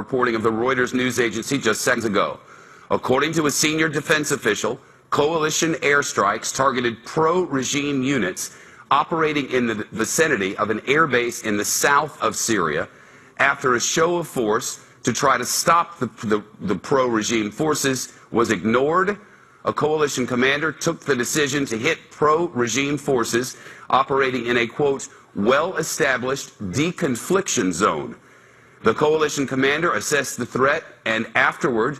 reporting of the Reuters news agency just seconds ago. According to a senior defense official, coalition airstrikes targeted pro-regime units operating in the vicinity of an airbase in the south of Syria after a show of force to try to stop the pro-regime forces was ignored. A coalition commander took the decision to hit pro-regime forces operating in a, quote, well-established deconfliction zone. The coalition commander assessed the threat, and afterward,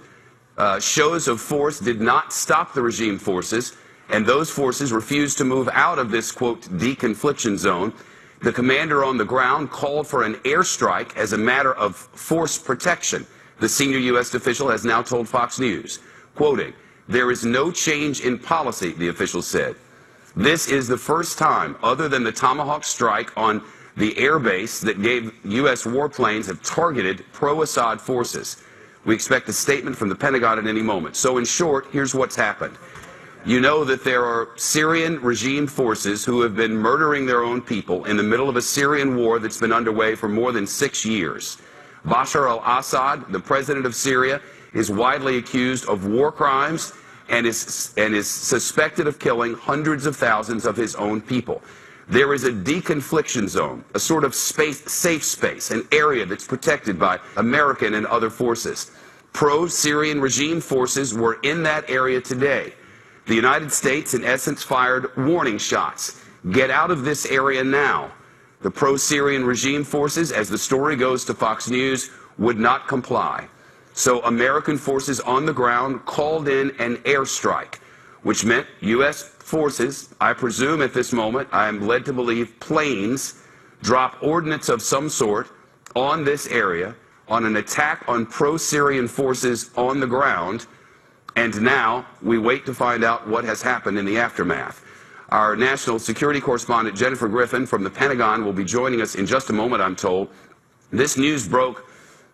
shows of force did not stop the regime forces, and those forces refused to move out of this, quote, deconfliction zone. The commander on the ground called for an airstrike as a matter of force protection. The senior U.S. official has now told Fox News, quoting, "There is no change in policy," the official said. This is the first time, other than the Tomahawk strike on the airbase that gave U.S. warplanes have targeted pro-Assad forces. We expect a statement from the Pentagon at any moment. So in short, here's what's happened. You know that there are Syrian regime forces who have been murdering their own people in the middle of a Syrian war that's been underway for more than 6 years. Bashar al-Assad, the president of Syria, is widely accused of war crimes and is suspected of killing hundreds of thousands of his own people. There is a deconfliction zone, a sort of safe space, an area that's protected by American and other forces. Pro-Syrian regime forces were in that area today. The United States, in essence, fired warning shots. Get out of this area now. The pro-Syrian regime forces, as the story goes to Fox News, would not comply. So American forces on the ground called in an airstrike, which meant U.S. forces, I presume at this moment, I am led to believe planes, drop ordnance of some sort on this area, on an attack on pro-Syrian forces on the ground, and now we wait to find out what has happened in the aftermath. Our national security correspondent, Jennifer Griffin, from the Pentagon, will be joining us in just a moment, I'm told. This news broke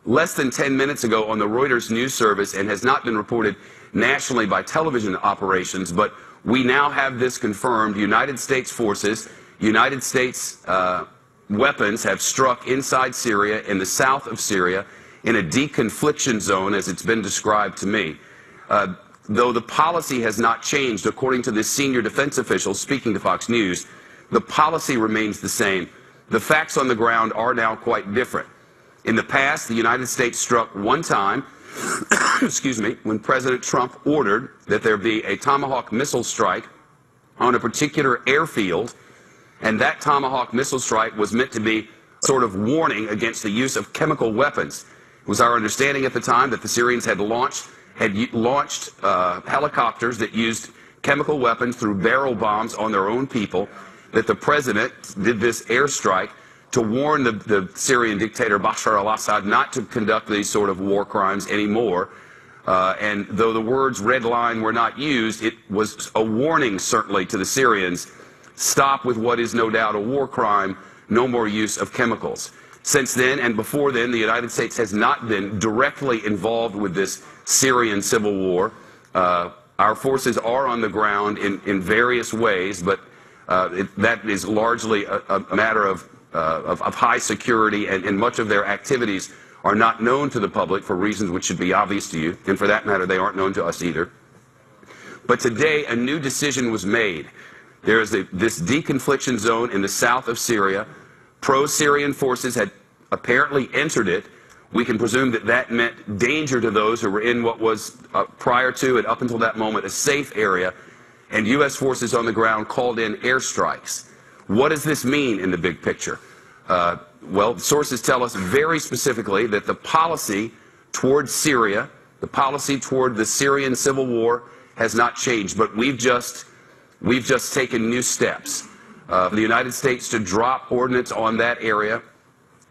less than 10 minutes ago on the Reuters news service and has not been reported nationally by television operations, but we now have this confirmed. United States forces, United States weapons have struck inside Syria, in the south of Syria, in a deconfliction zone, as it's been described to me. Though the policy has not changed, according to this senior defense official speaking to Fox News, the policy remains the same. The facts on the ground are now quite different. In the past, the United States struck one time, excuse me, when President Trump ordered that there be a Tomahawk missile strike on a particular airfield, and that Tomahawk missile strike was meant to be a sort of warning against the use of chemical weapons. It was our understanding at the time that the Syrians had launched helicopters that used chemical weapons through barrel bombs on their own people, that the president did this airstrike to warn the Syrian dictator Bashar al-Assad not to conduct these sort of war crimes anymore. And though the words red line were not used, it was a warning certainly to the Syrians, stop with what is no doubt a war crime, no more use of chemicals. Since then and before then, the United States has not been directly involved with this Syrian civil war. Our forces are on the ground in various ways, but that is largely a matter of high security, and much of their activities are not known to the public for reasons which should be obvious to you, and for that matter, they aren't known to us either. But today, a new decision was made. There is this deconfliction zone in the south of Syria. Pro-Syrian forces had apparently entered it. We can presume that that meant danger to those who were in what was, prior to and up until that moment, a safe area, and U.S. forces on the ground called in airstrikes. What does this mean in the big picture? Well, sources tell us very specifically that the policy toward Syria, the policy toward the Syrian civil war, has not changed, but we've just taken new steps. For the United States to drop ordnance on that area.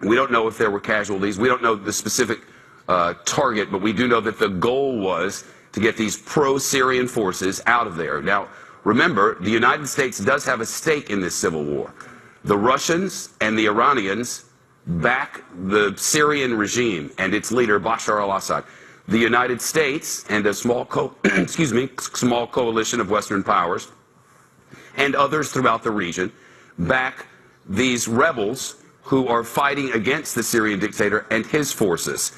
We don't know if there were casualties. We don't know the specific target, but we do know that the goal was to get these pro-Syrian forces out of there. Now, remember, the United States does have a stake in this civil war. The Russians and the Iranians back the Syrian regime and its leader, Bashar al-Assad. The United States and a small coalition of Western powers and others throughout the region back these rebels who are fighting against the Syrian dictator and his forces.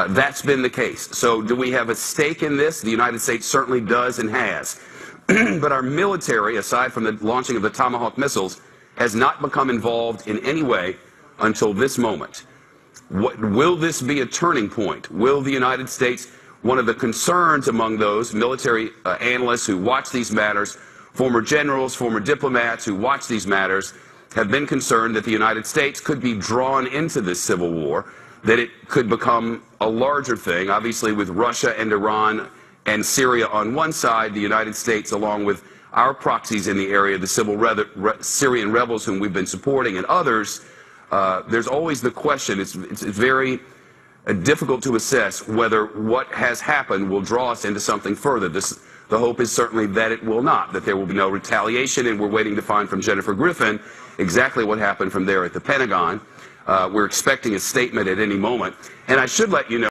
That's been the case. So do we have a stake in this? The United States certainly does and has. But our military, aside from the launching of the Tomahawk missiles, has not become involved in any way until this moment. Will this be a turning point? Will the United States, one of the concerns among those military analysts who watch these matters, former generals, former diplomats who watch these matters, have been concerned that the United States could be drawn into this civil war, that it could become a larger thing, obviously with Russia and Iran and Syria on one side, the United States along with our proxies in the area, the Syrian rebels whom we've been supporting and others. There's always the question, it's very difficult to assess whether what has happened will draw us into something further. The hope is certainly that it will not, that there will be no retaliation, and we're waiting to find from Jennifer Griffin exactly what happened from there at the Pentagon. We're expecting a statement at any moment. And I should let you know